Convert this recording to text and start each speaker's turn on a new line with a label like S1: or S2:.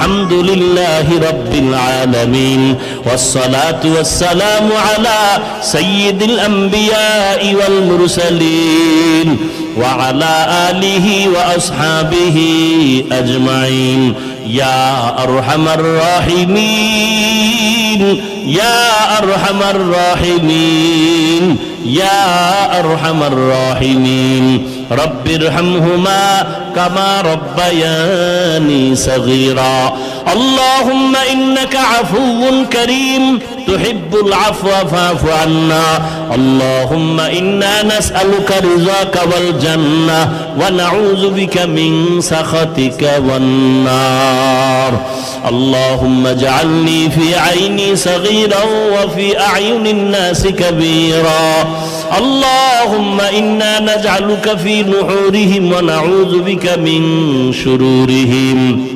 S1: হামদুলিল্লাহি রাব্বিল আলামিন ওয়াসসালাতু ওয়াসসালামু আলা সাইয়্যিদিল আমবিয়াই ওয়াল মুরসালিন ওয়া আলা আলিহি ওয়া আসহাবিহি আজমাইন ইয়া আরহামার রাহিমিন ইয়া আরহামার রাহিমিন ইয়া আরহামার রাহিমিন রব্বিরহামহুমা কামা রব্বায়ানি সগীরা اللهم إنك عفو كريم تحب العفو فاعف عنا اللهم إنا نسألك رضاك والجنة ونعوذ بك من سخطك والنار اللهم اجعلني في عيني صغيرا وفي أعين الناس كبيرا اللهم إنا نجعلك في نحورهم ونعوذ بك من شرورهم